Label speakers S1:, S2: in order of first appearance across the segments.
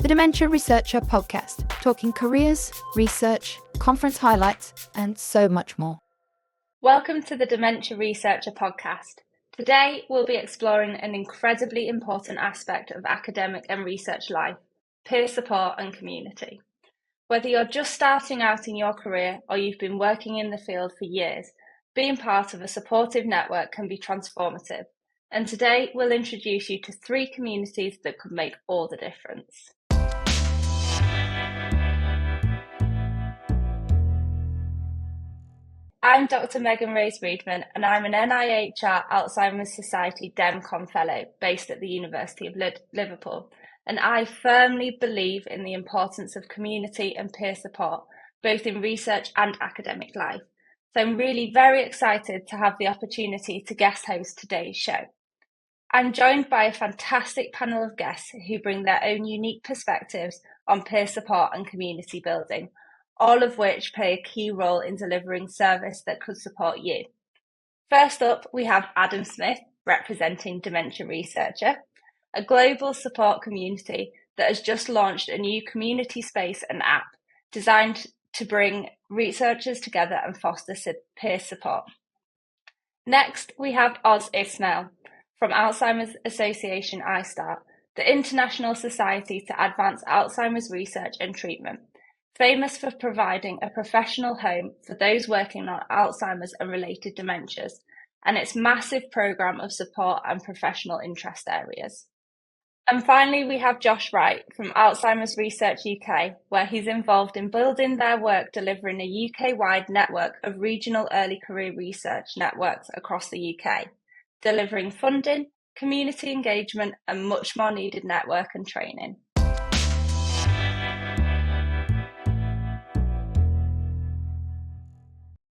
S1: the Dementia Researcher Podcast, talking careers, research, conference highlights, and so much more.
S2: Welcome to the Dementia Researcher Podcast. Today, we'll be exploring an incredibly important aspect of academic and research life, peer support and community. Whether you're just starting out in your career or you've been working in the field for years, being part of a supportive network can be transformative. And today, we'll introduce you to 3 communities that could make all the difference. I'm Dr Megan Rose Readman, and I'm an NIHR Alzheimer's Society DEMCOM Fellow based at the University of Liverpool. And I firmly believe in the importance of community and peer support, both in research and academic life. So I'm really very excited to have the opportunity to guest host today's show. I'm joined by a fantastic panel of guests who bring their own unique perspectives on peer support and community building, all of which play a key role in delivering service that could support you. First up, we have Adam Smith, representing Dementia Researcher, a global support community that has just launched a new community space and app designed to bring researchers together and foster peer support. Next, we have Oz Ismail from Alzheimer's Association ISTAART, the International Society to Advance Alzheimer's Research and Treatment, famous for providing a professional home for those working on Alzheimer's and related dementias, and its massive programme of support and professional interest areas. And finally, we have Josh Wright from Alzheimer's Research UK, where he's involved in building their work delivering a UK-wide network of regional early career research networks across the UK, delivering funding, community engagement, and much more needed network and training.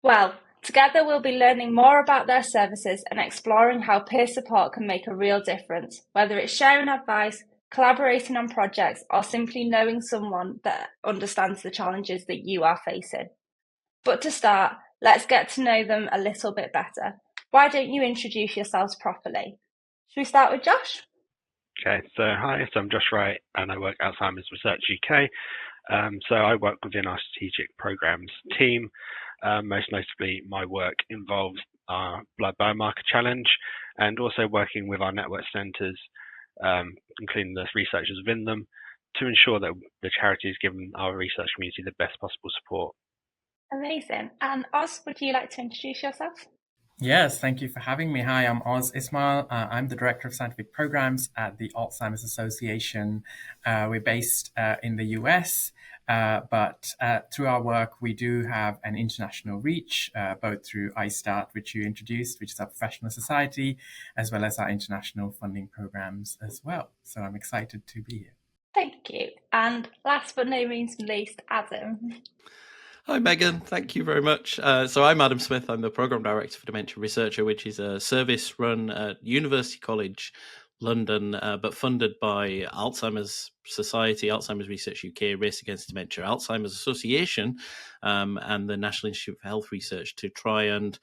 S2: Well, together we'll be learning more about their services and exploring how peer support can make a real difference, whether it's sharing advice, collaborating on projects, or simply knowing someone that understands the challenges that you are facing. But to start, let's get to know them a little bit better. Why don't you introduce yourselves properly? Should we start with Josh?
S3: Okay, so hi, I'm Josh Wright and I work at Alzheimer's Research UK. So I work within our strategic programs team. Most notably, my work involves our blood biomarker challenge and also working with our network centres, including the researchers within them, to ensure that the charity is giving our research community the best possible support.
S2: Amazing. And Oz, would you like to introduce yourself?
S4: Yes, thank you for having me. Hi, I'm Oz Ismail. I'm the Director of Scientific Programs at the Alzheimer's Association. We're based in the US, but through our work, we do have an international reach, both through ISTAART, which you introduced, which is our professional society, as well as our international funding programs as well. So I'm excited to be here.
S2: Thank you. And last but no means least, Adam.
S5: Hi, Megan. Thank you very much. So I'm Adam Smith. I'm the Programme Director for Dementia Researcher, which is a service run at University College London, but funded by Alzheimer's Society, Alzheimer's Research UK, Race Against Dementia, Alzheimer's Association, and the National Institute for Health Research to try and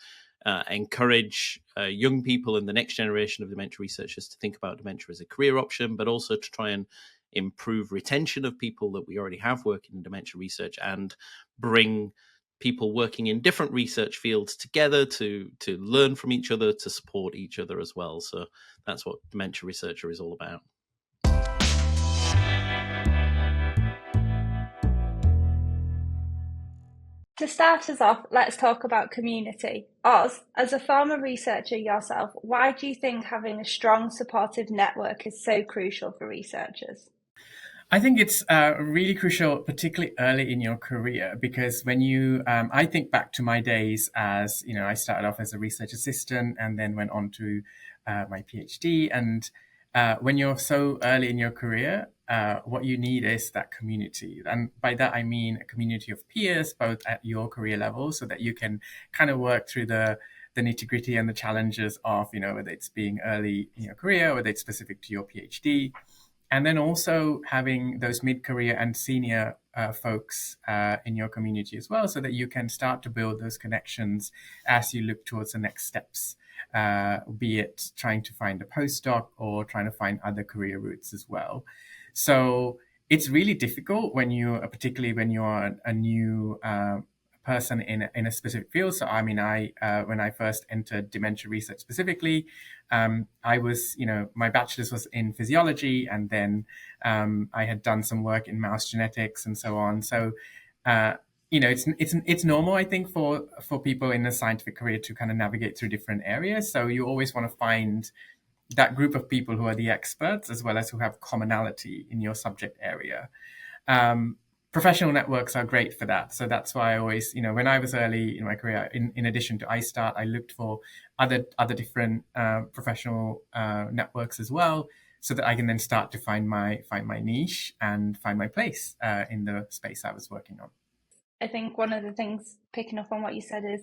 S5: encourage young people in the next generation of dementia researchers to think about dementia as a career option, but also to try and improve retention of people that we already have working in dementia research and bring people working in different research fields together to learn from each other, to support each other as well. So that's what Dementia Researcher is all about.
S2: To start us off, let's talk about community. Oz, as a former researcher yourself, why do you think having a strong supportive network is so crucial for researchers?
S4: I think it's really crucial, particularly early in your career, because when you, I think back to my days as, I started off as a research assistant and then went on to my PhD. And when you're so early in your career, what you need is that community. And by that, I mean a community of peers, both at your career level, so that you can kind of work through the nitty-gritty and the challenges of, whether it's being early in your career, whether it's specific to your PhD. And then also having those mid-career and senior folks in your community as well, so that you can start to build those connections as you look towards the next steps, be it trying to find a postdoc or trying to find other career routes as well. So it's really difficult particularly when you're a new person in a specific field. So, I mean, when I first entered dementia research specifically, I was, my bachelor's was in physiology, and then I had done some work in mouse genetics and so on. So, it's normal, I think, for people in a scientific career to kind of navigate through different areas. So you always want to find that group of people who are the experts, as well as who have commonality in your subject area. Professional networks are great for that. So that's why I always, when I was early in my career, in addition to ISTAART, I looked for other different professional networks as well, so that I can then start to find my niche and find my place in the space I was working on.
S2: I think one of the things, picking up on what you said, is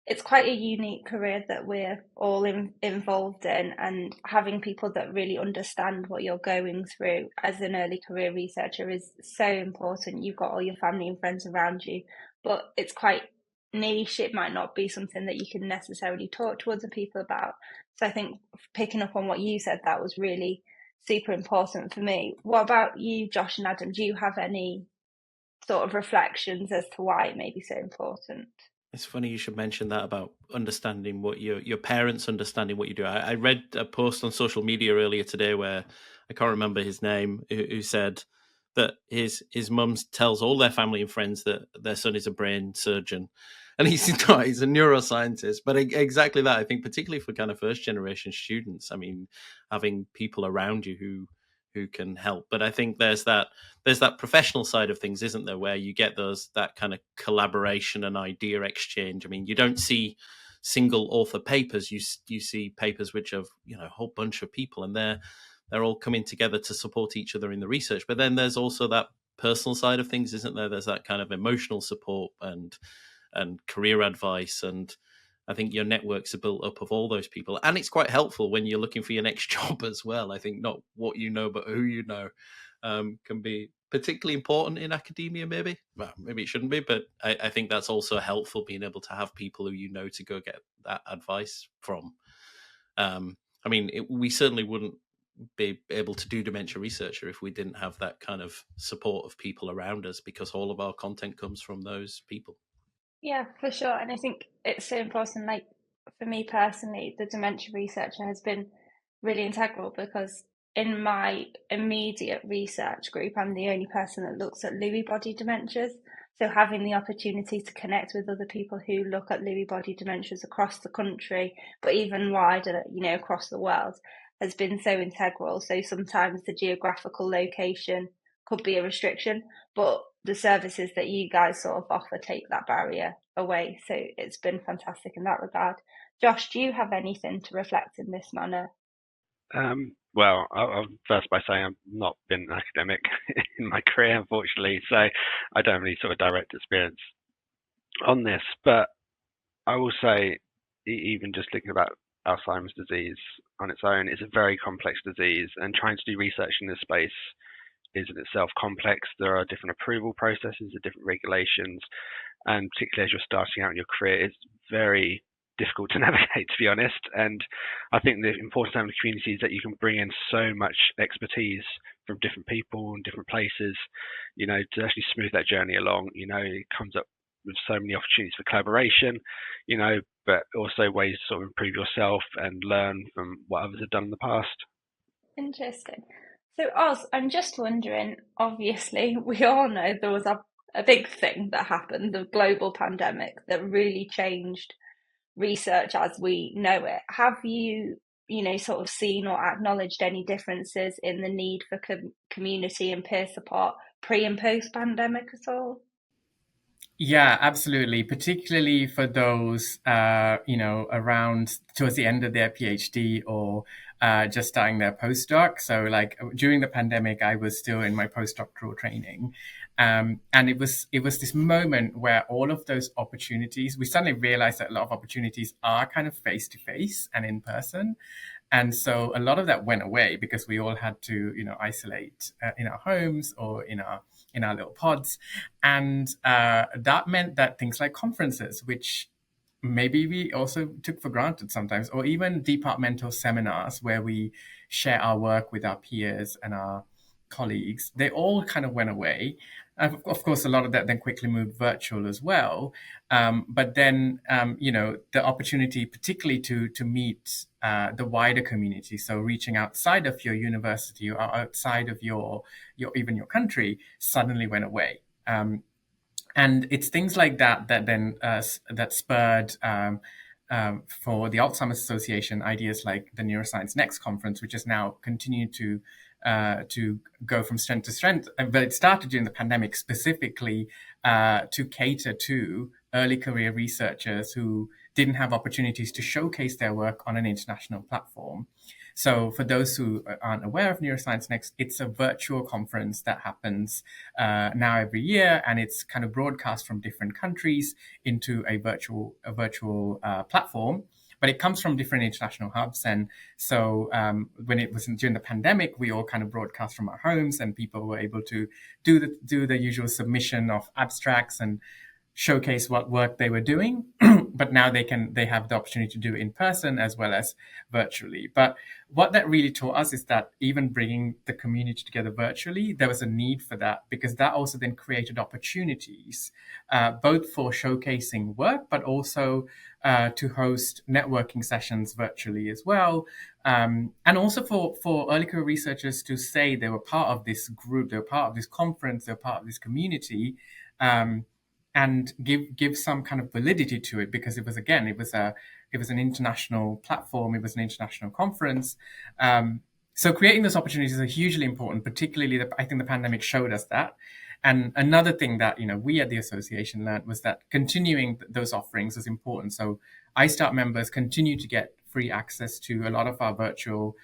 S2: it's quite a unique career that we're all involved in, and having people that really understand what you're going through as an early career researcher is so important. You've got all your family and friends around you, but it's quite niche. It might not be something that you can necessarily talk to other people about. So I think picking up on what you said, that was really super important for me. What about you, Josh and Adam? Do you have any sort of reflections as to why it may be so important?
S5: It's funny you should mention that about understanding what your parents understanding what you do. I read a post on social media earlier today where I can't remember his name, who said that his mum tells all their family and friends that their son is a brain surgeon, and he's not. He's a neuroscientist. But exactly that, I think, particularly for kind of first generation students. I mean, having people around you who can help. But I think there's that professional side of things, isn't there, where you get that kind of collaboration and idea exchange. I mean, you don't see single author papers. You see papers which have a whole bunch of people, and they're all coming together to support each other in the research. But then there's also that personal side of things, isn't there? There's that kind of emotional support and career advice, and I think your networks are built up of all those people. And it's quite helpful when you're looking for your next job as well. I think not what you know, but who you know can be particularly important in academia, maybe. Well, maybe it shouldn't be, but I think that's also helpful, being able to have people who you know to go get that advice from. I mean, we certainly wouldn't be able to do Dementia Researcher if we didn't have that kind of support of people around us, because all of our content comes from those people.
S2: Yeah, for sure. And I think it's so important. Like, for me personally, the Dementia Researcher has been really integral, because in my immediate research group, I'm the only person that looks at Lewy body dementias. So having the opportunity to connect with other people who look at Lewy body dementias across the country, but even wider, across the world, has been so integral. So sometimes the geographical location could be a restriction, but the services that you guys sort of offer take that barrier away. So it's been fantastic in that regard. Josh, do you have anything to reflect in this manner?
S3: Well, I'll first by saying I've not been an academic in my career, unfortunately, so I don't have any sort of direct experience on this. But I will say, even just thinking about Alzheimer's disease on its own, it's a very complex disease, and trying to do research in this space is in itself complex. There are different approval processes, different regulations, and particularly as you're starting out in your career, it's very difficult to navigate, to be honest. And I think the important thing in the community is that you can bring in so much expertise from different people and different places, to actually smooth that journey along. It comes up with so many opportunities for collaboration, but also ways to sort of improve yourself and learn from what others have done in the past.
S2: Interesting. So Oz, I'm just wondering, obviously, we all know there was a big thing that happened, the global pandemic, that really changed research as we know it. Have you, sort of seen or acknowledged any differences in the need for community and peer support pre and post pandemic at all?
S4: Yeah, absolutely. Particularly for those, around towards the end of their PhD or just starting their postdoc. So like during the pandemic, I was still in my postdoctoral training. And it was this moment where all of those opportunities, we suddenly realized that a lot of opportunities are kind of face to face and in person. And so a lot of that went away because we all had to, isolate in our homes or in our little pods. And that meant that things like conferences, which maybe we also took for granted sometimes, or even departmental seminars where we share our work with our peers and our colleagues, they all kind of went away. Of course, a lot of that then quickly moved virtual as well. But then, the opportunity, particularly to meet the wider community, so reaching outside of your university or outside of your even your country, suddenly went away. And it's things like that then that spurred for the Alzheimer's Association ideas like the Neuroscience Next conference, which has now continued to go from strength to strength. But it started during the pandemic specifically to cater to early career researchers who didn't have opportunities to showcase their work on an international platform. So for those who aren't aware of Neuroscience Next, it's a virtual conference that happens now every year, and it's kind of broadcast from different countries into a virtual platform. But it comes from different international hubs. And so when it was during the pandemic, we all kind of broadcast from our homes, and people were able to do the usual submission of abstracts and showcase what work they were doing. But now they have the opportunity to do it in person as well as virtually. But what that really taught us is that even bringing the community together virtually, there was a need for that, because that also then created opportunities, both for showcasing work, but also to host networking sessions virtually as well. And also for early career researchers to say they were part of this group, they were part of this conference, they were part of this community, and give some kind of validity to it, because it was an international platform, it was an international conference. So creating those opportunities are hugely important, particularly I think the pandemic showed us that. And another thing that we at the association learned was that continuing those offerings was important. So ISTAART members continue to get free access to a lot of our virtual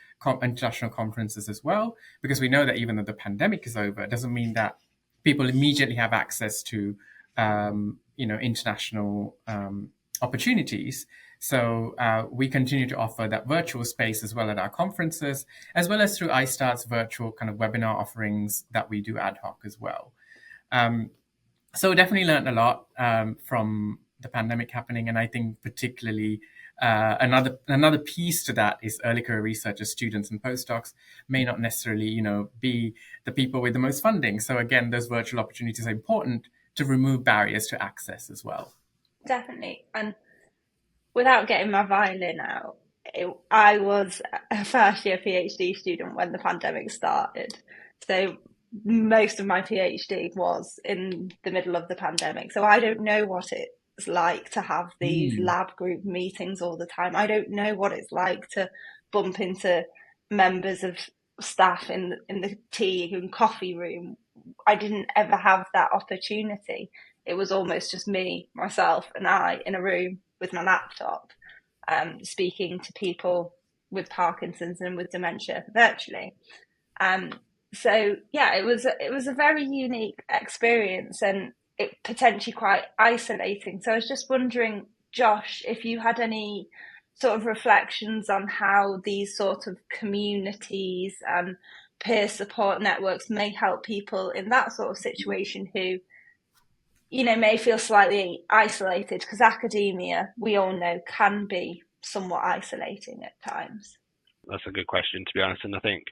S4: international conferences as well, because we know that even though the pandemic is over, it doesn't mean that people immediately have access to international opportunities. So we continue to offer that virtual space as well at our conferences, as well as through ISTAART's virtual kind of webinar offerings that we do ad hoc as well. So definitely learned a lot from the pandemic happening. And I think particularly another piece to that is early career researchers, students and postdocs may not necessarily, be the people with the most funding. So again, those virtual opportunities are important to remove barriers to access as well.
S2: Definitely. And without getting my violin out, I was a first year PhD student when the pandemic started. So most of my PhD was in the middle of the pandemic. So I don't know what it's like to have these lab group meetings all the time. I don't know what it's like to bump into members of staff in the tea and coffee room. I didn't ever have that opportunity. It was almost just me, myself, and I in a room with my laptop, speaking to people with Parkinson's and with dementia virtually. So yeah, it was a very unique experience, and it potentially quite isolating. So I was just wondering, Josh, if you had any sort of reflections on how these sort of communities and peer support networks may help people in that sort of situation who, may feel slightly isolated, because academia, we all know, can be somewhat isolating at times.
S3: That's a good question, to be honest. And I think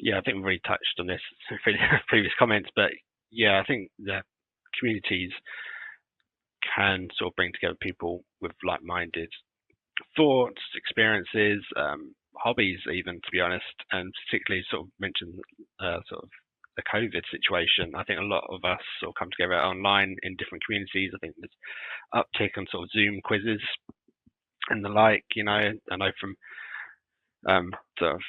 S3: we've already touched on this in previous comments, but I think that communities can sort of bring together people with like-minded thoughts, experiences, hobbies even, to be honest, and particularly sort of mention sort of the COVID situation. I think a lot of us sort of come together online in different communities. I think there's uptick on sort of Zoom quizzes and the like. I know from sort of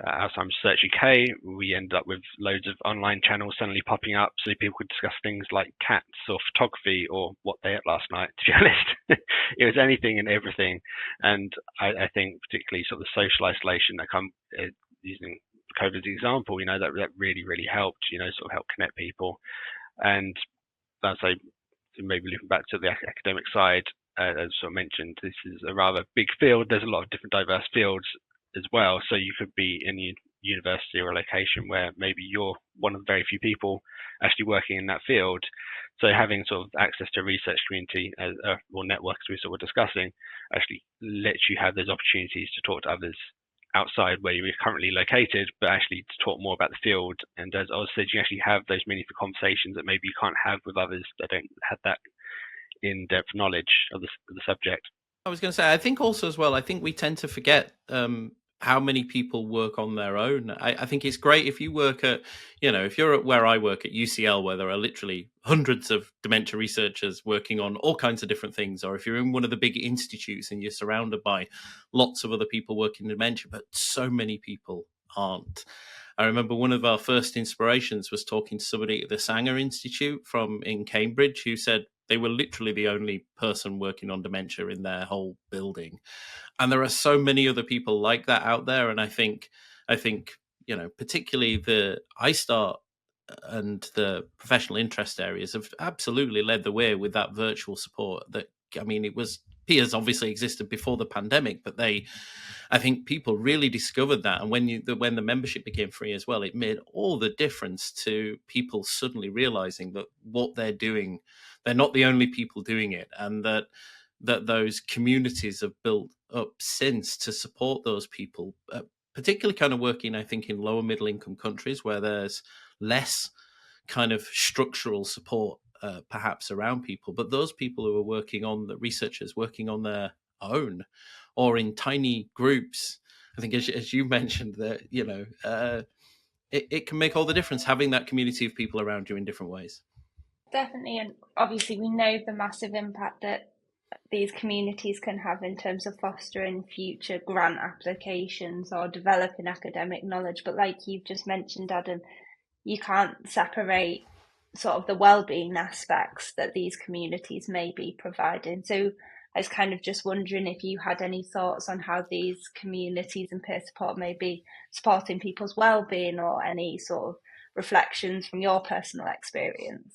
S3: Alzheimer's Research UK, we ended up with loads of online channels suddenly popping up so people could discuss things like cats or photography or what they ate last night, to be honest. It was anything and everything. And I think particularly sort of the social isolation that come using COVID as an example, that really, really helped, sort of help connect people. And that's maybe looking back to the academic side, as sort of mentioned, this is a rather big field. There's a lot of different diverse fields as well. So you could be in a university or a location where maybe you're one of very few people actually working in that field. So having sort of access to a research community or networks we sort of were discussing actually lets you have those opportunities to talk to others outside where you're currently located, but actually to talk more about the field. And as Oz said, you actually have those meaningful conversations that maybe you can't have with others that don't have that in-depth knowledge of the subject.
S5: I was going to say, I think also as well, I think we tend to forget how many people work on their own. I think it's great if you work at, if you're at where I work at UCL, where there are literally hundreds of dementia researchers working on all kinds of different things, or if you're in one of the big institutes and you're surrounded by lots of other people working in dementia, but so many people aren't. I remember one of our first inspirations was talking to somebody at the Sanger Institute in Cambridge who said they were literally the only person working on dementia in their whole building. And there are so many other people like that out there. And I think, particularly the ISTAART and the professional interest areas have absolutely led the way with that virtual support. Peers obviously existed before the pandemic, but I think people really discovered that. And when the membership became free as well, it made all the difference to people suddenly realizing that what they're doing, they're not the only people doing it, and that those communities have built up since to support those people, particularly kind of working, I think, in lower middle income countries where there's less kind of structural support perhaps around people. But those people who are working on, the researchers working on their own or in tiny groups, I think as you mentioned that, it can make all the difference having that community of people around you in different ways.
S2: Definitely. And obviously we know the massive impact that these communities can have in terms of fostering future grant applications or developing academic knowledge. But like you've just mentioned, Adam, you can't separate sort of the well-being aspects that these communities may be providing. So I was kind of just wondering if you had any thoughts on how these communities and peer support may be supporting people's well-being, or any sort of reflections from your personal experience.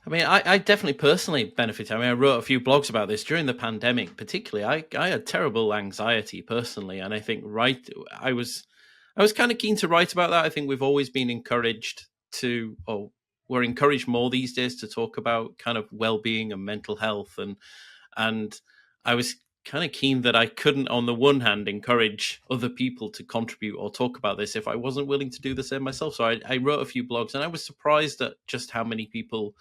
S5: I mean, I definitely personally benefited. I mean, I wrote a few blogs about this during the pandemic, particularly. I had terrible anxiety personally, and I think I was kind of keen to write about that. I think we've always been encouraged we're encouraged more these days to talk about kind of well-being and mental health, and I was kind of keen that I couldn't, on the one hand, encourage other people to contribute or talk about this if I wasn't willing to do the same myself. So I wrote a few blogs, and I was surprised at just how many people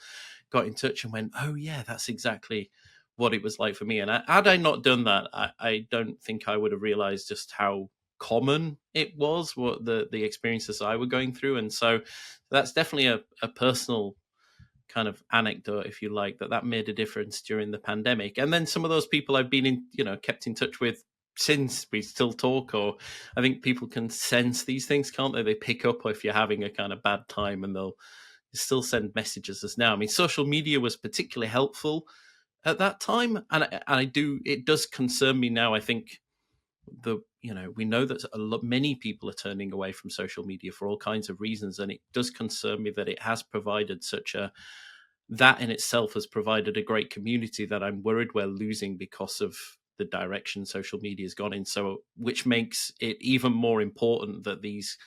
S5: got in touch and went, oh yeah, that's exactly what it was like for me. And had I not done that, I don't think I would have realized just how common it was, what the experiences I were going through. And so that's definitely a personal kind of anecdote, if you like, that made a difference during the pandemic. And then some of those people I've been kept in touch with since, we still talk, or I think people can sense these things, can't they? They pick up if you're having a kind of bad time, and they'll still send messages as now. I mean, social media was particularly helpful at that time, and it does concern me now. I think we know that many people are turning away from social media for all kinds of reasons, and it does concern me that it has provided that in itself has provided a great community that I'm worried we're losing because of the direction social media has gone in. So, which makes it even more important that these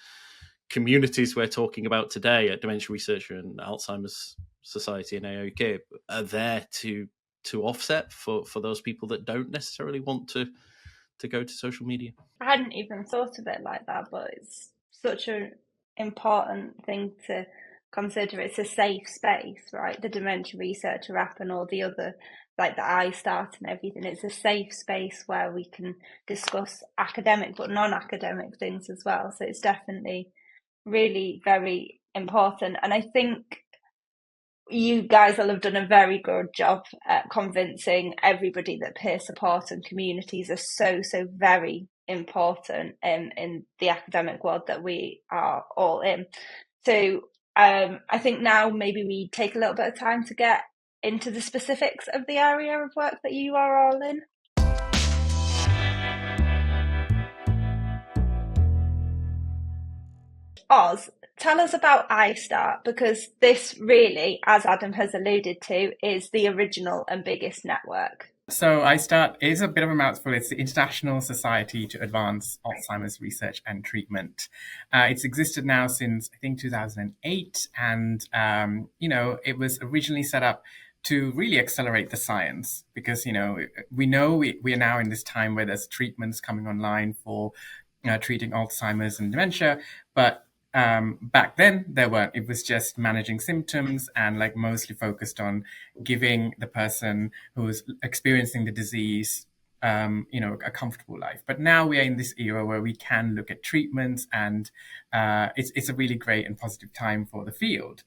S5: communities we're talking about today at Dementia Researcher and Alzheimer's Society and ARUK are there to offset for those people that don't necessarily want to go to social media.
S2: I hadn't even thought of it like that, but it's such an important thing to consider. It's a safe space, right? The Dementia Researcher app and all the other, like the ISTAART and everything. It's a safe space where we can discuss academic but non-academic things as well. So it's definitely really very important. And I think you guys will have done a very good job at convincing everybody that peer support and communities are so very important in the academic world that we are all in. So I think now maybe we take a little bit of time to get into the specifics of the area of work that you are all in. Oz, tell us about ISTAART, because this really, as Adam has alluded to, is the original and biggest network.
S4: So ISTAART is a bit of a mouthful. It's the International Society to Advance Alzheimer's Research and Treatment. It's existed now since, I think, 2008. And, it was originally set up to really accelerate the science, because we know we are now in this time where there's treatments coming online for treating Alzheimer's and dementia, but back then there weren't. It was just managing symptoms and like mostly focused on giving the person who was experiencing the disease a comfortable life. But now we are in this era where we can look at treatments, and it's a really great and positive time for the field.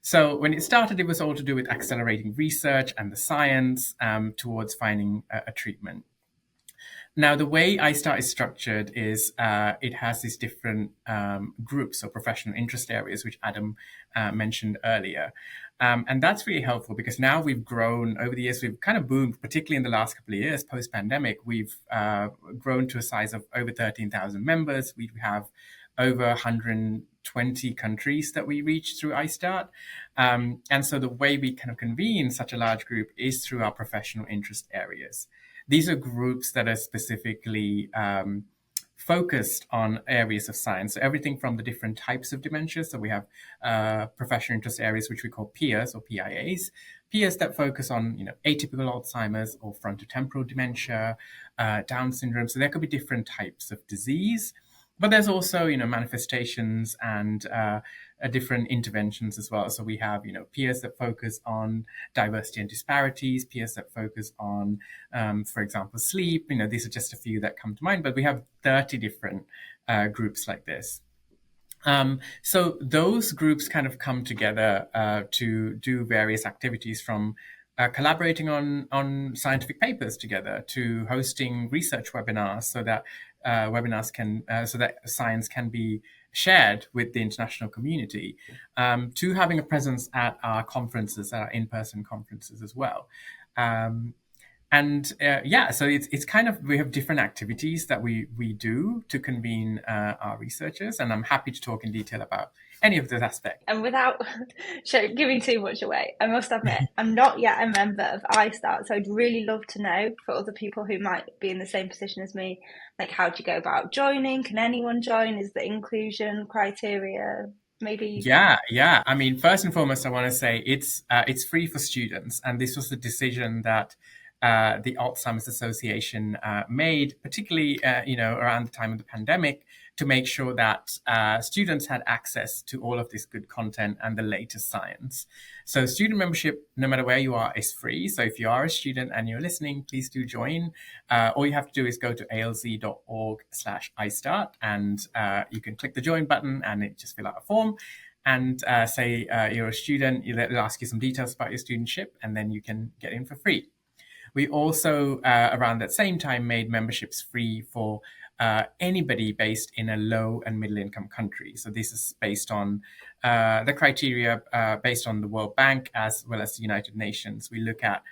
S4: So when it started, it was all to do with accelerating research and the science towards finding a treatment. Now, the way ISTAART is structured is it has these different groups or professional interest areas, which Adam mentioned earlier. And that's really helpful because now we've grown over the years. We've kind of boomed, particularly in the last couple of years, post-pandemic. We've grown to a size of over 13,000 members. We have over 120 countries that we reach through ISTAART. And so the way we kind of convene such a large group is through our professional interest areas. These are groups that are specifically focused on areas of science. So everything from the different types of dementia. So we have professional interest areas, which we call peers or PIAs. Peers that focus on, atypical Alzheimer's or fronto-temporal dementia, Down syndrome. So there could be different types of disease. But there's also, manifestations and different interventions as well. So we have, peers that focus on diversity and disparities, peers that focus on, for example, sleep. These are just a few that come to mind, but we have 30 different groups like this. So those groups kind of come together to do various activities, from collaborating on scientific papers together to hosting research webinars so that so that science can be shared with the international community, to having a presence at our conferences, our in-person conferences as well. So it's kind of, we have different activities that we do to convene our researchers, and I'm happy to talk in detail about any of those aspects.
S2: And without giving too much away, I must admit, I'm not yet a member of ISTAART, so I'd really love to know, for other people who might be in the same position as me, like, how do you go about joining? Can anyone join? Is the inclusion criteria maybe?
S4: Yeah. I mean, first and foremost, I want to say it's free for students, and this was the decision that the Alzheimer's Association made, particularly around the time of the pandemic, to make sure that students had access to all of this good content and the latest science. So student membership, no matter where you are, is free. So if you are a student and you're listening, please do join. All you have to do is go to alz.org/ISTAART, and you can click the join button and just fill out a form. And say you're a student, it'll ask you some details about your studentship, and then you can get in for free. We also, around that same time, made memberships free for anybody based in a low and middle income country. So this is based on the criteria based on the World Bank as well as the United Nations. We look at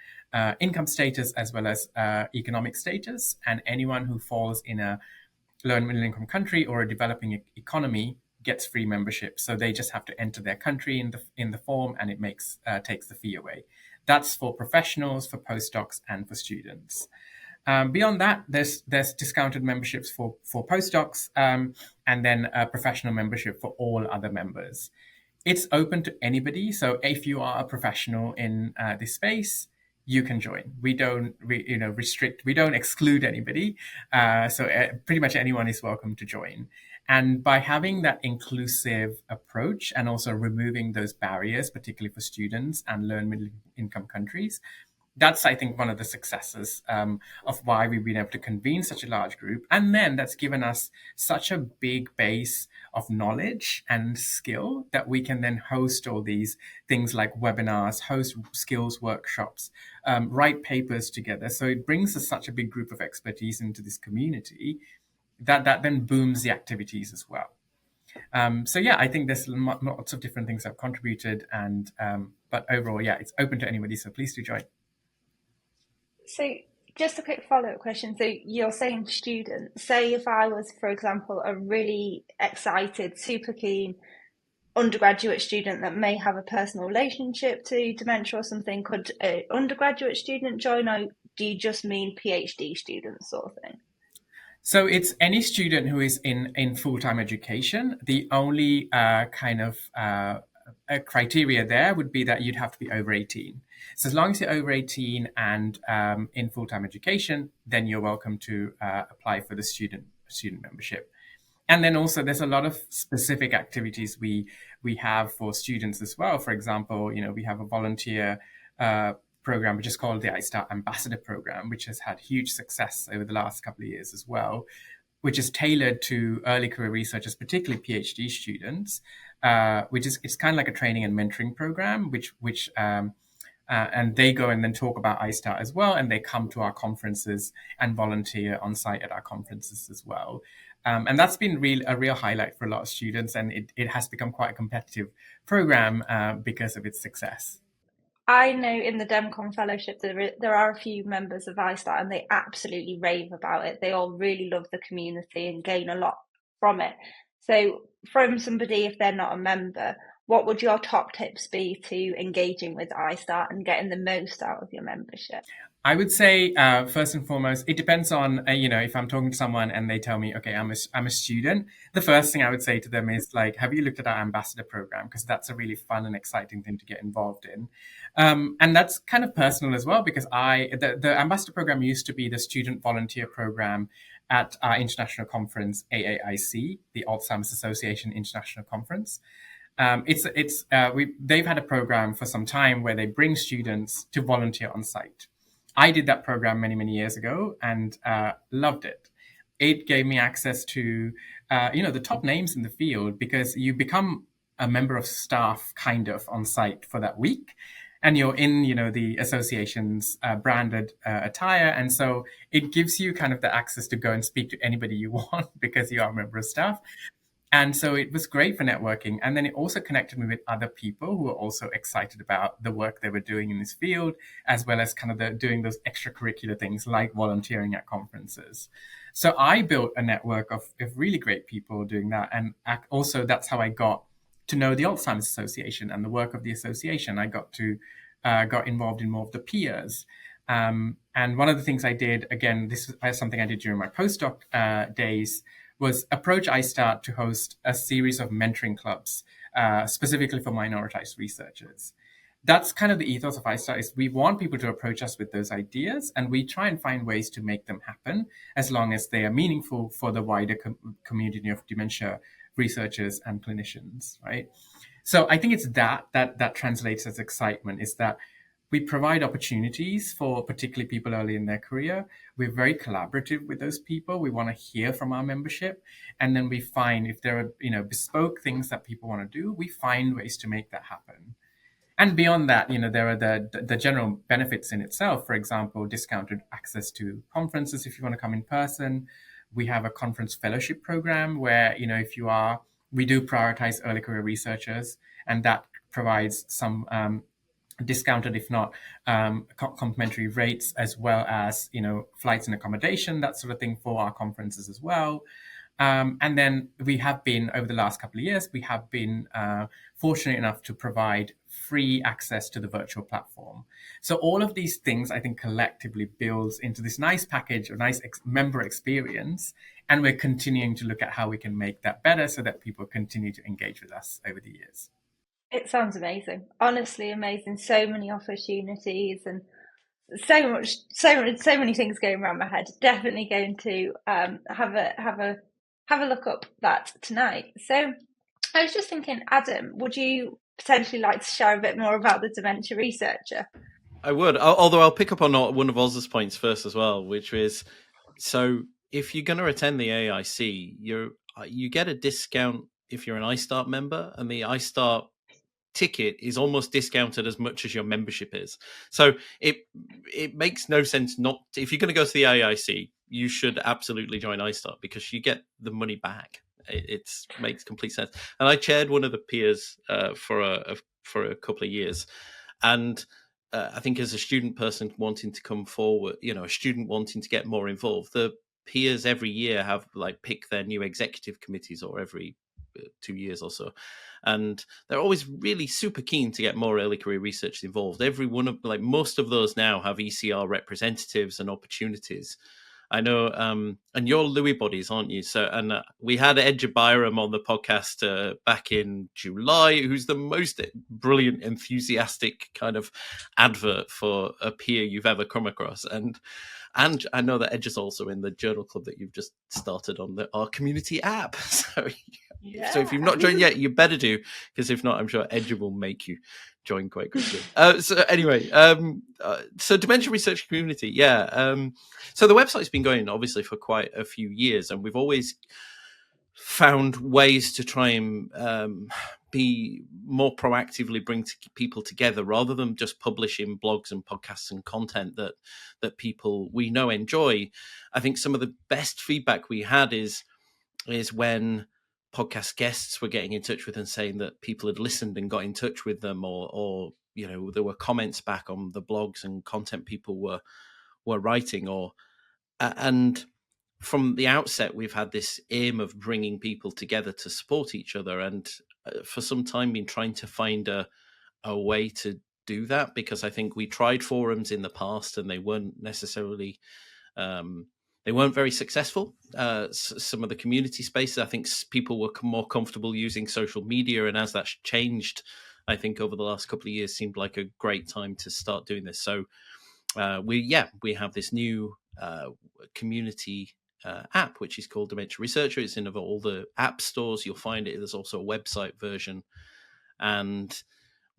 S4: income status as well as economic status, and anyone who falls in a low and middle income country or a developing economy gets free membership. So they just have to enter their country in the form, and it takes the fee away. That's for professionals, for postdocs, and for students. Beyond that, there's discounted memberships for postdocs, and then a professional membership for all other members. It's open to anybody. So if you are a professional in this space, you can join. We don't restrict, we don't exclude anybody. So pretty much anyone is welcome to join. And by having that inclusive approach and also removing those barriers, particularly for students and low and middle income countries, that's, I think, one of the successes of why we've been able to convene such a large group. And then that's given us such a big base of knowledge and skill that we can then host all these things like webinars, host skills workshops, write papers together. So it brings us such a big group of expertise into this community that then booms the activities as well. I think there's lots of different things that have contributed, and but overall, it's open to anybody. So please do join.
S2: So just a quick follow-up question. So you're saying students. Say if I was, for example, a really excited, super keen undergraduate student that may have a personal relationship to dementia or something, could an undergraduate student join, or do you just mean PhD students sort of thing?
S4: So it's any student who is in full-time education. The only kind of a criteria there would be that you'd have to be over 18. So as long as you're over 18 and in full-time education, then you're welcome to apply for the student membership. And then also there's a lot of specific activities we have for students as well. For example, we have a volunteer program which is called the ISTAART Ambassador Program, which has had huge success over the last couple of years as well, which is tailored to early career researchers, particularly PhD students, it's kind of like a training and mentoring program, which and they go and then talk about ISTAART as well, and they come to our conferences and volunteer on site at our conferences as well. And that's been a real highlight for a lot of students, and it has become quite a competitive program because of its success.
S2: I know in the DemCon Fellowship there are a few members of ISTAART, and they absolutely rave about it. They all really love the community and gain a lot from it. So from somebody, if they're not a member, what would your top tips be to engaging with ISTAART and getting the most out of your membership?
S4: I would say, first and foremost, it depends on, if I'm talking to someone and they tell me, okay, I'm a student, the first thing I would say to them is like, have you looked at our ambassador program? Because that's a really fun and exciting thing to get involved in. And that's kind of personal as well, because the ambassador program used to be the student volunteer program at our international conference, AAIC, the Alzheimer's Association International Conference. They've had a program for some time where they bring students to volunteer on site. I did that program many, many years ago and loved it. It gave me access to, the top names in the field, because you become a member of staff kind of on site for that week. And you're in, the association's branded attire. And so it gives you kind of the access to go and speak to anybody you want because you are a member of staff. And so it was great for networking. And then it also connected me with other people who were also excited about the work they were doing in this field, as well as kind of doing those extracurricular things like volunteering at conferences. So I built a network of really great people doing that. And also that's how I got to know the Alzheimer's Association and the work of the association. I got involved in more of the peers. And one of the things I did, again, this is something I did during my postdoc days, was approach ISTAART to host a series of mentoring clubs, specifically for minoritized researchers. That's kind of the ethos of ISTAART, is we want people to approach us with those ideas, and we try and find ways to make them happen as long as they are meaningful for the wider community of dementia researchers and clinicians, right? So I think it's that translates as excitement, is that we provide opportunities for particularly people early in their career. We're very collaborative with those people. We want to hear from our membership. And then we find if there are, bespoke things that people want to do, we find ways to make that happen. And beyond that, there are the general benefits in itself. For example, discounted access to conferences if you want to come in person. We have a conference fellowship program where, we do prioritize early career researchers, and that provides some discounted, if not complimentary rates, as well as, flights and accommodation, that sort of thing for our conferences as well. And then we have been, over the last couple of years, we have been fortunate enough to provide free access to the virtual platform. So all of these things, I think, collectively builds into this nice package, a nice member experience. And we're continuing to look at how we can make that better so that people continue to engage with us over the years.
S2: It sounds amazing. Honestly amazing. So many opportunities and so many things going around my head. Definitely going to have a look up that tonight. So I was just thinking, Adam, would you potentially like to share a bit more about the Dementia Researcher?
S5: I would, although I'll pick up on one of Oz's points first as well, which is, so if you're going to attend the AIC, you get a discount if you're an ISTAART member, and the ISTAART ticket is almost discounted as much as your membership is. So it makes no sense not to, if you're going to go to the AIC, you should absolutely join ISTAART because you get the money back. It makes complete sense. And I chaired one of the peers for a couple of years, and I think as a student person wanting to come forward, a student wanting to get more involved, the peers every year have pick their new executive committees, or every 2 years or so, and they're always really super keen to get more early career researchers involved. Every one of most of those now have ECR representatives and opportunities, I know, and you're Lewy bodies, aren't you? So, and we had Edge Byram on the podcast back in July, who's the most brilliant, enthusiastic kind of advert for a peer you've ever come across. And I know that Edge is also in the journal club that you've just started on our community app. So, so if you've not joined yet, you better do, because if not, I'm sure Edge will make you join quite quickly. So anyway, so Dementia Researcher Community, so the website's been going obviously for quite a few years, and we've always found ways to try and be more proactively bring people together, rather than just publishing blogs and podcasts and content that people we know enjoy. I think some of the best feedback we had is when podcast guests were getting in touch with and saying that people had listened and got in touch with them, or there were comments back on the blogs and content people were writing, and from the outset we've had this aim of bringing people together to support each other, and for some time been trying to find a way to do that, because I think we tried forums in the past and they weren't necessarily they weren't very successful. Some of the community spaces, I think people were more comfortable using social media. And as that's changed, I think over the last couple of years seemed like a great time to start doing this. So we have this new community app, which is called Dementia Researcher. It's in all the app stores. You'll find it. There's also a website version. And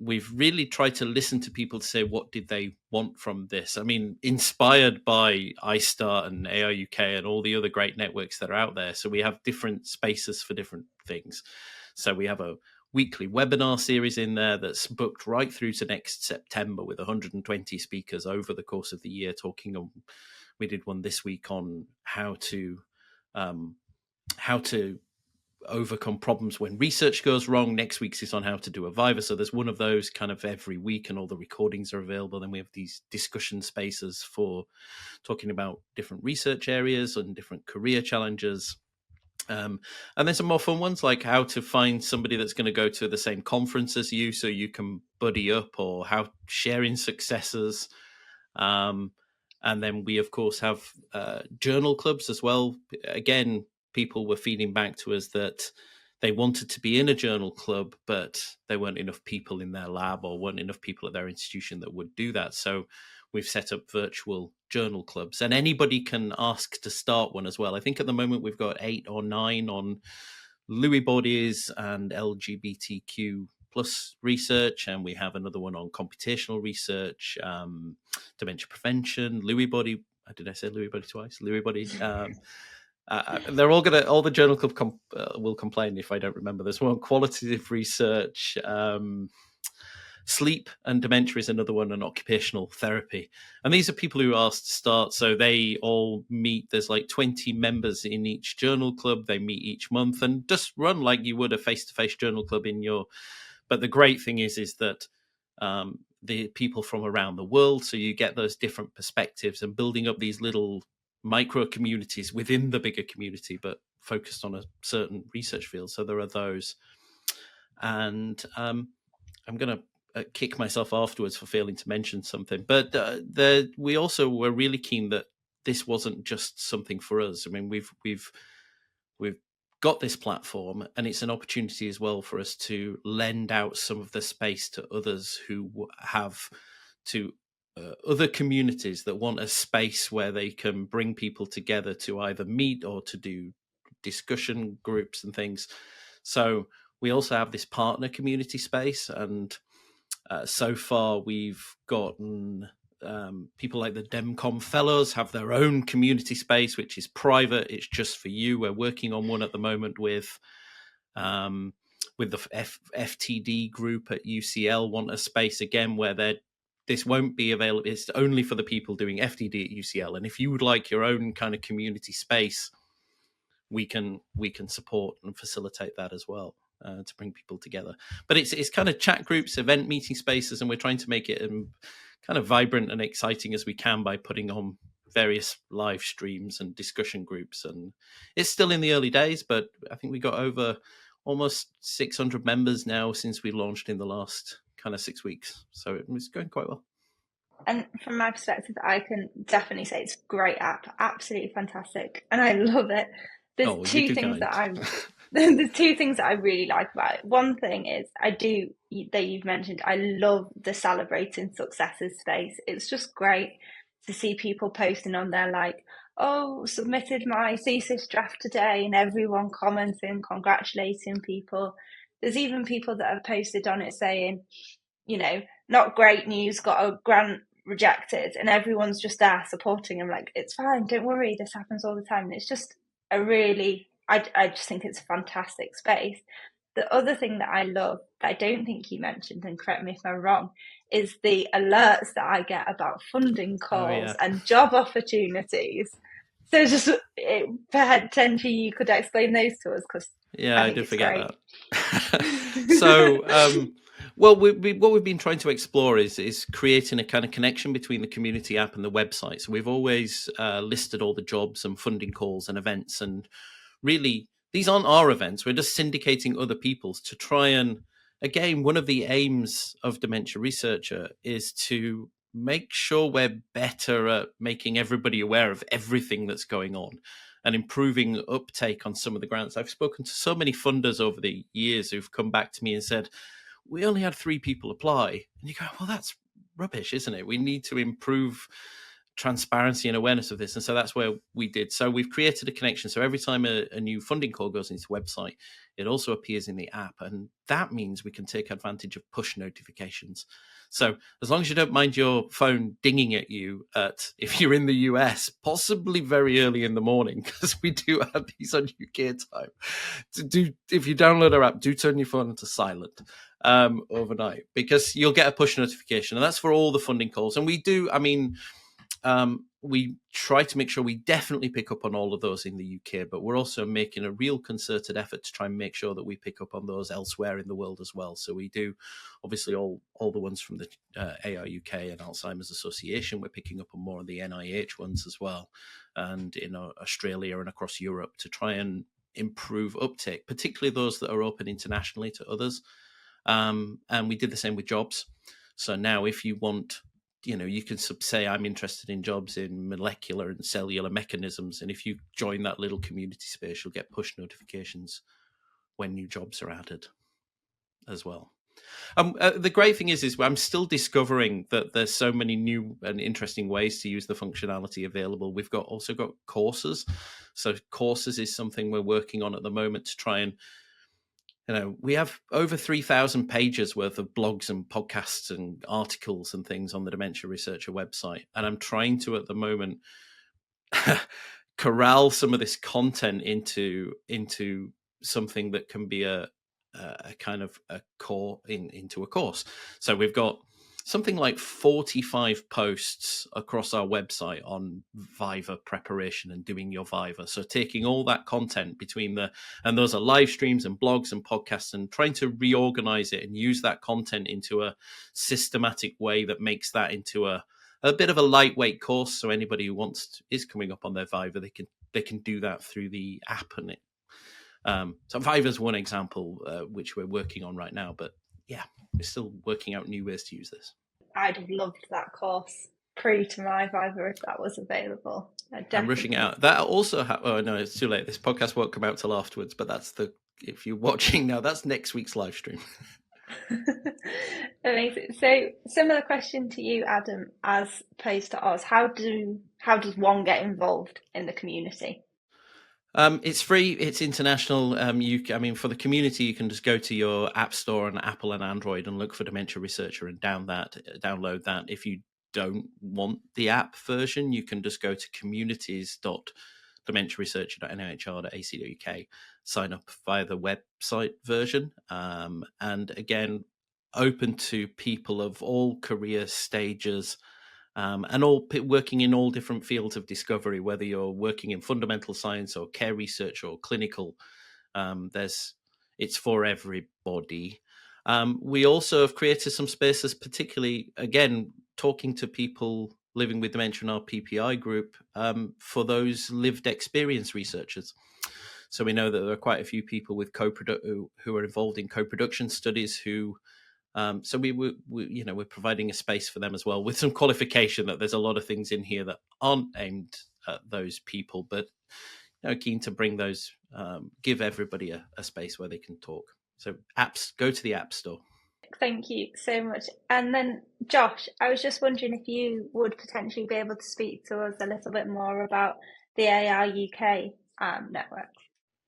S5: we've really tried to listen to people to say, what did they want from this? I mean, inspired by ISTAART and ARUK and all the other great networks that are out there. So we have different spaces for different things. So we have a weekly webinar series in there that's booked right through to next September with 120 speakers over the course of the year talking on. We did one this week on how to overcome problems when research goes wrong. Next week's is on how to do a Viva. So there's one of those kind of every week, and all the recordings are available. Then we have these discussion spaces for talking about different research areas and different career challenges. And then some more fun ones, like how to find somebody that's going to go to the same conference as you so you can buddy up, or how sharing successes. And then we, of course, have journal clubs as well. Again, people were feeding back to us that they wanted to be in a journal club, but there weren't enough people in their lab or weren't enough people at their institution that would do that. So we've set up virtual journal clubs, and anybody can ask to start one as well. I think at the moment we've got 8 or 9 on Lewy bodies and LGBTQ plus research, and we have another one on computational research, dementia prevention, Lewy body. Did I say Lewy body twice? Lewy body. They're all all the journal club will complain if I don't remember. There's one qualitative research, sleep and dementia is another one, and occupational therapy. And these are people who asked to start. So they all meet. There's like 20 members in each journal club. They meet each month and just run like you would a face-to-face journal club in your. But the great thing is that the people from around the world, so you get those different perspectives and building up these little micro communities within the bigger community, but focused on a certain research field. So there are those. And I'm going to kick myself afterwards for failing to mention something. But we also were really keen that this wasn't just something for us. I mean, we've got this platform, and it's an opportunity as well for us to lend out some of the space to others who have to other communities that want a space where they can bring people together to either meet or to do discussion groups and things. So we also have this partner community space, and so far we've gotten people like the DemCom Fellows have their own community space, which is private. It's just for you. We're working on one at the moment with the FTD group at UCL want a space again where this won't be available. It's only for the people doing FTD at UCL. And if you would like your own kind of community space, we can support and facilitate that as well to bring people together. But it's kind of chat groups, event meeting spaces, and we're trying to make it kind of vibrant and exciting as we can by putting on various live streams and discussion groups. And it's still in the early days, but I think we got over almost 600 members now since we launched in the last kind of 6 weeks. So it's going quite well.
S2: And from my perspective, I can definitely say it's a great app, absolutely fantastic, and I love it. There's
S5: Oh, you
S2: two
S5: too
S2: things
S5: kind.
S2: that there's two things that I really like about it. One thing is that you've mentioned, I love the celebrating successes space. It's just great to see people posting on there like, oh, submitted my thesis draft today, and everyone commenting, congratulating people. There's even people that have posted on it saying, not great news, got a grant rejected, and everyone's just there supporting him like, it's fine, don't worry, this happens all the time. And it's just I just think it's a fantastic space. The other thing that I love that I don't think you mentioned, and correct me if I'm wrong, is the alerts that I get about funding calls and job opportunities. So just potentially you could explain those to us, because
S5: I did forget that. So well, what we've been trying to explore is creating a kind of connection between the community app and the website. So we've always listed all the jobs and funding calls and events, and really these aren't our events. We're just syndicating other people's to try and, again, one of the aims of Dementia Researcher is to make sure we're better at making everybody aware of everything that's going on and improving uptake on some of the grants. I've spoken to so many funders over the years who've come back to me and said, we only had 3 people apply. And you go, well, that's rubbish, isn't it? We need to improve transparency and awareness of this. And so that's where we did. So we've created a connection. So every time a new funding call goes into the website, it also appears in the app. And that means we can take advantage of push notifications. So as long as you don't mind your phone dinging at you if you're in the US, possibly very early in the morning, because we do have these on UK time. If you download our app, do turn your phone into silent overnight, because you'll get a push notification. And that's for all the funding calls. And we do, we try to make sure we definitely pick up on all of those in the UK, but we're also making a real concerted effort to try and make sure that we pick up on those elsewhere in the world as well. So we do, obviously, all the ones from the ARUK and Alzheimer's Association. We're picking up on more of the NIH ones as well, and in Australia and across Europe, to try and improve uptake, particularly those that are open internationally to others. And we did the same with jobs. So now if you want, you can say, I'm interested in jobs in molecular and cellular mechanisms. And if you join that little community space, you'll get push notifications when new jobs are added as well. The great thing is I'm still discovering that there's so many new and interesting ways to use the functionality available. We've also got courses. So courses is something we're working on at the moment to try and, we have over 3,000 pages worth of blogs and podcasts and articles and things on the Dementia Researcher website. And I'm trying to, at the moment, corral some of this content into something that can be a kind of a core into a course. So we've got something like 45 posts across our website on Viva preparation and doing your Viva. So taking all that content and those are live streams and blogs and podcasts, and trying to reorganize it and use that content into a systematic way that makes that into a bit of a lightweight course. So anybody who is coming up on their Viva, they can do that through the app. And so Viva is one example, which we're working on right now, but yeah, we're still working out new ways to use this.
S2: I'd have loved that course pre to my Viva if that was available.
S5: I'm rushing out. That also, oh no, it's too late. This podcast won't come out till afterwards, but if you're watching now, that's next week's live stream.
S2: Amazing. So similar question to you, Adam, as opposed to Oz. How does one get involved in the community?
S5: It's free. It's international. For the community, you can just go to your app store on Apple and Android and look for Dementia Researcher and download that. If you don't want the app version, you can just go to communities.dementiaresearcher.nihr.ac.uk, sign up via the website version, and again, open to people of all career stages. And all working in all different fields of discovery, whether you're working in fundamental science or care research or clinical, it's for everybody. We also have created some spaces, particularly, again, talking to people living with dementia in our PPI group, for those lived experience researchers. So we know that there are quite a few people with who are involved in co-production studies who So we're providing a space for them as well, with some qualification that there's a lot of things in here that aren't aimed at those people, but keen to bring those, give everybody a space where they can talk. So apps, go to the App Store.
S2: Thank you so much. And then Josh, I was just wondering if you would potentially be able to speak to us a little bit more about the ARUK network.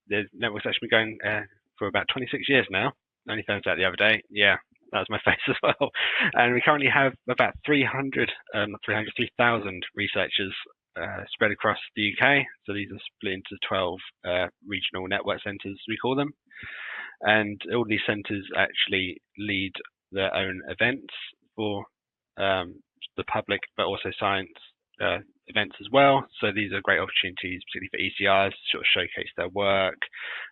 S3: The network's actually been going for about 26 years now. I only found out the other day. Yeah, that was my face as well. And we currently have about 3,000 researchers spread across the UK. So these are split into 12 regional network centres, we call them. And all these centres actually lead their own events for the public, but also science events as well. So these are great opportunities, particularly for ECRs, to sort of showcase their work,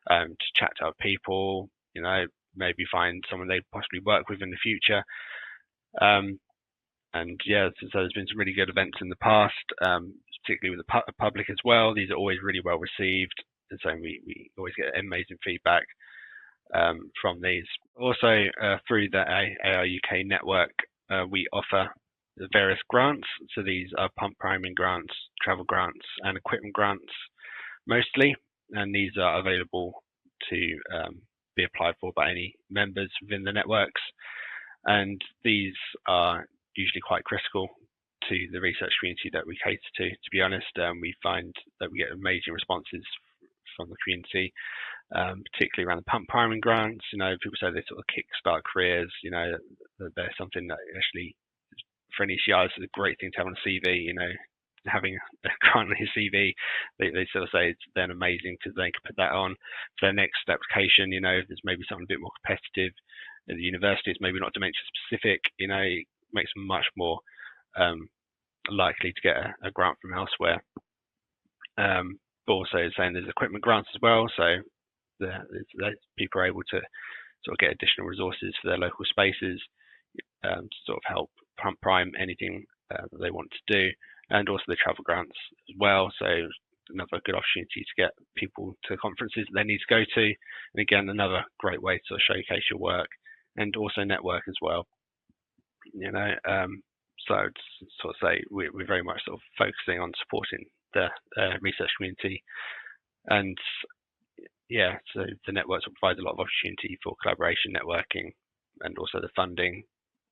S3: to chat to other people, maybe find someone they possibly work with in the future. And yeah, so there's been some really good events in the past, particularly with the public as well. These are always really well received, and so we always get amazing feedback from these. Also, through the ARUK network, we offer various grants. So these are pump priming grants, travel grants, and equipment grants mostly, and these are available to be applied for by any members within the networks. And these are usually quite critical to the research community that we cater to be honest. We find that we get amazing responses from the community, particularly around the pump priming grants. People say they sort of kickstart careers. They're something that actually, for an ECR, is a great thing to have on a CV. Having a grant on his CV, they sort of say it's then amazing because they can put that on for their next application. If there's maybe something a bit more competitive at the university, it's maybe not dementia specific. It makes them much more likely to get a grant from elsewhere. But also saying there's equipment grants as well, so people are able to sort of get additional resources for their local spaces, to sort of help prime anything that they want to do, and also the travel grants as well. So another good opportunity to get people to conferences that they need to go to, and again another great way to sort of showcase your work and also network as well. So I'd sort of say we're very much sort of focusing on supporting the research community, and yeah, so the networks will provide a lot of opportunity for collaboration, networking, and also the funding.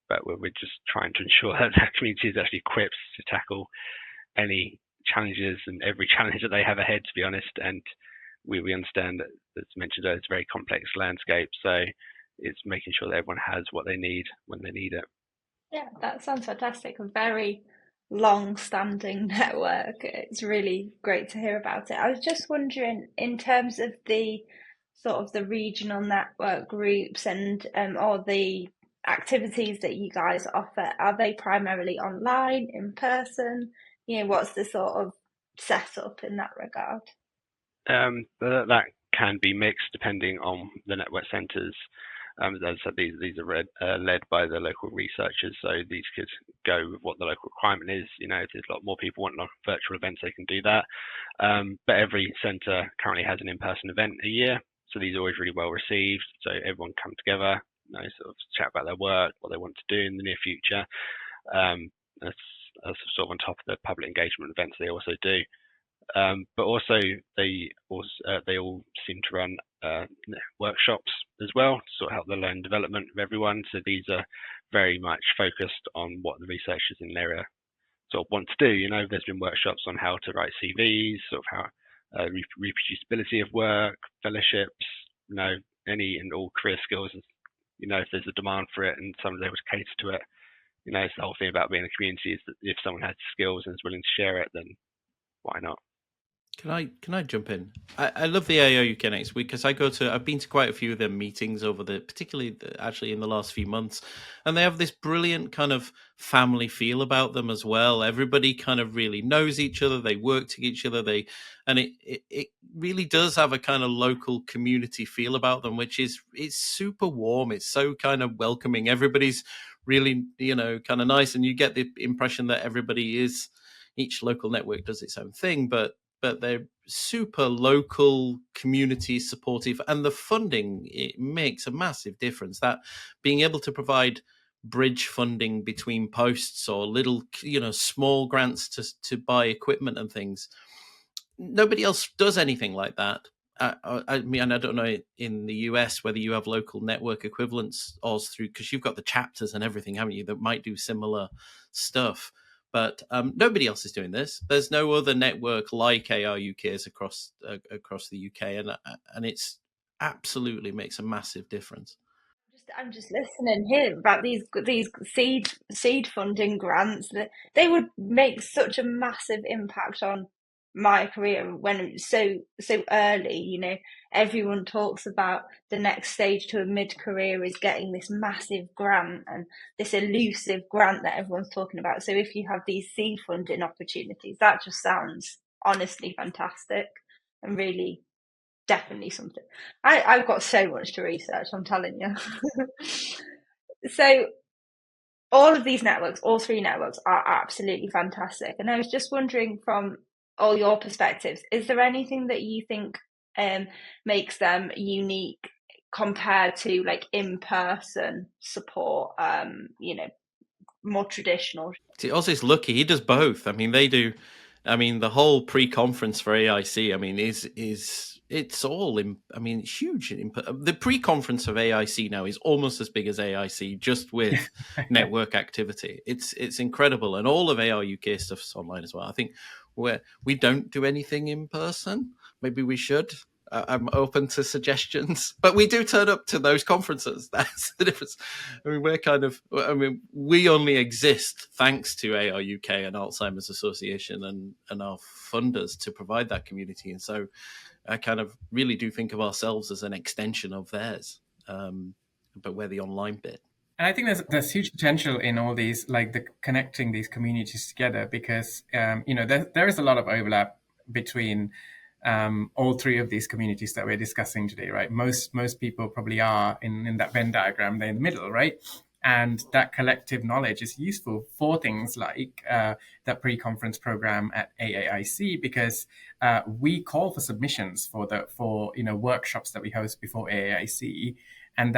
S3: But we're just trying to ensure that the community is actually equipped to tackle any challenges and every challenge that they have ahead, to be honest. And we understand that, as mentioned earlier, it's a very complex landscape. So it's making sure that everyone has what they need when they need it.
S2: Yeah, that sounds fantastic. A very long-standing network. It's really great to hear about it. I was just wondering, in terms of the sort of the regional network groups and or the activities that you guys offer, are they primarily online, in person? What's the sort of setup in that regard?
S3: That can be mixed depending on the network centres. As I said, these are led by the local researchers, so these could go with what the local requirement is. If there's a lot more people wanting virtual events, they can do that. But every centre currently has an in-person event a year, so these are always really well received. So everyone come together, sort of chat about their work, what they want to do in the near future. That's sort of on top of the public engagement events they also do. But also they all seem to run workshops as well to sort of help the learning development of everyone. So these are very much focused on what the researchers in the area sort of want to do. There's been workshops on how to write CVs, sort of how reproducibility of work, fellowships, any and all career skills. If there's a demand for it and someone's able to cater to it, it's the whole thing about being a community is that if someone has skills and is willing to share it, then why not?
S5: Can I jump in? I love the ARUK next week because I've been to quite a few of their meetings particularly actually in the last few months, and they have this brilliant kind of family feel about them as well. Everybody kind of really knows each other. They work to each other. And it really does have a kind of local community feel about them, which it's super warm. It's so kind of welcoming. Everybody's really kind of nice, and you get the impression that each local network does its own thing, but they're super local, community supportive, and the funding, it makes a massive difference. That being able to provide bridge funding between posts or little, small grants to buy equipment and things. Nobody else does anything like that. I mean, I don't know in the US whether you have local network equivalents, Oz, through, because you've got the chapters and everything, haven't you, that might do similar stuff. But nobody else is doing this. There's no other network like ARUK across the UK, and it's absolutely makes a massive difference.
S2: I'm just listening here about these seed funding grants that they would make such a massive impact on my career when it was so early. Everyone talks about the next stage to a mid-career is getting this massive grant and this elusive grant that everyone's talking about. So if you have these seed funding opportunities, that just sounds honestly fantastic and really definitely something. I've got so much to research, I'm telling you. So all of these networks, all three networks, are absolutely fantastic. And I was just wondering, from all your perspectives, is there anything that you think makes them unique compared to like in-person support, more traditional?
S5: See, Oz is lucky. He does both. I mean, they do. I mean, the whole pre-conference for AIC, I mean, it's all huge. The pre-conference of AIC now is almost as big as AIC, just with network activity. It's incredible, and all of ARUK stuff's online as well. I think we don't do anything in person. Maybe we should. I'm open to suggestions, but we do turn up to those conferences. That's the difference. I mean, we only exist thanks to ARUK and Alzheimer's Association and our funders to provide that community. And so I kind of really do think of ourselves as an extension of theirs, but we're the online bit.
S4: And I think there's huge potential in all these, like the connecting these communities together, because there is a lot of overlap between all three of these communities that we're discussing today, right? Most people probably are in that Venn diagram, they're in the middle, right? And that collective knowledge is useful for things like that pre-conference program at AAIC, because we call for submissions for workshops that we host before AAIC, and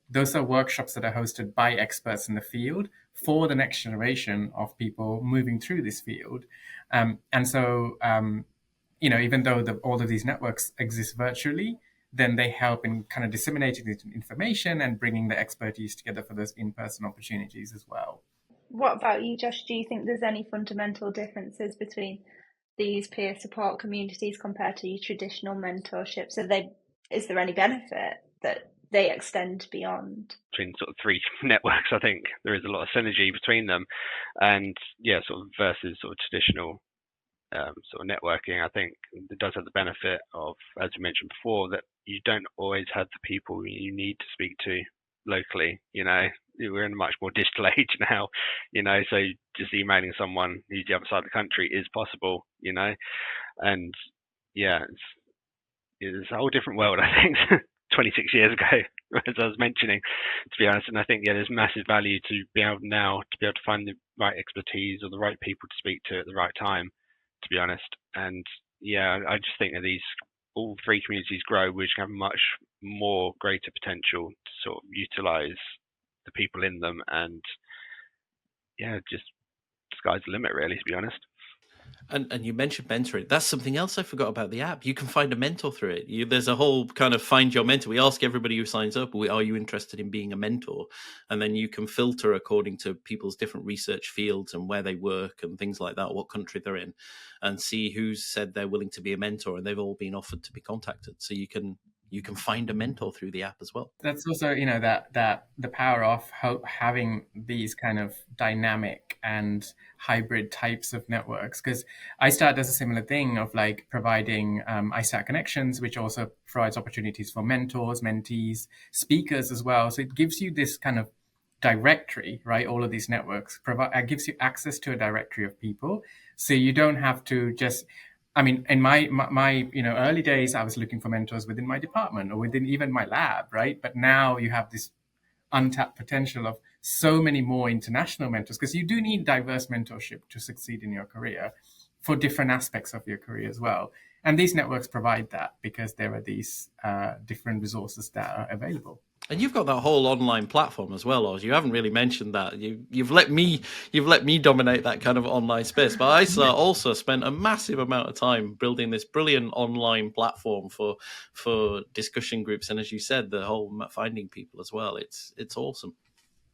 S4: those are workshops that are hosted by experts in the field for the next generation of people moving through this field, and so. Even though all of these networks exist virtually, then they help in kind of disseminating this information and bringing the expertise together for those in-person opportunities as well.
S2: What about you, Josh? Do you think there's any fundamental differences between these peer support communities compared to your traditional mentorship? So is there any benefit that they extend beyond?
S3: Between sort of three networks, I think there is a lot of synergy between them, and sort of versus sort of traditional sort of networking. I think it does have the benefit of, as you mentioned before, that you don't always have the people you need to speak to locally. We're in a much more digital age now, so just emailing someone who's the other side of the country is possible, and it's a whole different world, I think, 26 years ago, as I was mentioning, to be honest. And I think there's massive value to be able to find the right expertise or the right people to speak to at the right time, to be honest. And I just think that all three communities grow, which have much more greater potential to sort of utilize the people in them, and just sky's the limit, really, to be honest.
S5: And you mentioned mentoring. That's something else I forgot about the app. You can find a mentor through it. There's a whole kind of find your mentor. We ask everybody who signs up, are you interested in being a mentor? And then you can filter according to people's different research fields and where they work and things like that, what country they're in, and see who's said they're willing to be a mentor, and they've all been offered to be contacted. So you can find a mentor through the app as well.
S4: That's also, that the power of having these kind of dynamic and hybrid types of networks. Because ISTAART does a similar thing of like providing ISTAART connections, which also provides opportunities for mentors, mentees, speakers as well. So it gives you this kind of directory, right? All of these networks gives you access to a directory of people. So you don't have to just... in my early days, I was looking for mentors within my department or within even my lab, right? But now you have this untapped potential of so many more international mentors, because you do need diverse mentorship to succeed in your career for different aspects of your career as well. And these networks provide that because there are these different resources that are available.
S5: And you've got that whole online platform as well, Oz. You haven't really mentioned that. You've let me dominate that kind of online space. But ISTAART also spent a massive amount of time building this brilliant online platform for discussion groups, and as you said, the whole finding people as well. It's awesome.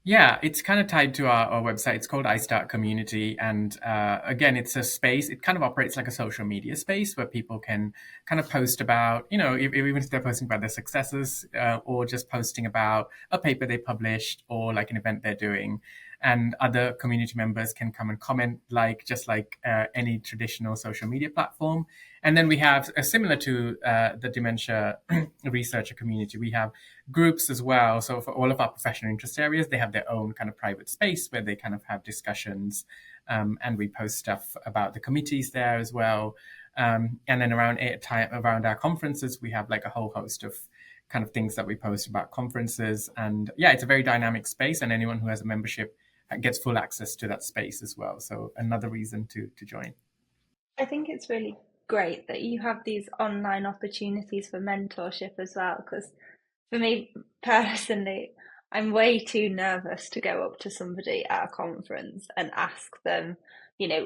S4: Yeah, it's kind of tied to our website. It's called ISTAART Community. And again, it's a space. It kind of operates like a social media space where people can kind of post about, even if they're posting about their successes or just posting about a paper they published or like an event they're doing. And other community members can come and comment just like any traditional social media platform. And then we have, similar to the Dementia Researcher Community, we have groups as well. So for all of our professional interest areas, they have their own kind of private space where they kind of have discussions. And we post stuff about the committees there as well. And then around our conferences, we have like a whole host of kind of things that we post about conferences. And yeah, it's a very dynamic space, and anyone who has a membership gets full access to that space as well. So another reason to join.
S2: I think it's really great that you have these online opportunities for mentorship as well, because for me personally, I'm way too nervous to go up to somebody at a conference and ask them,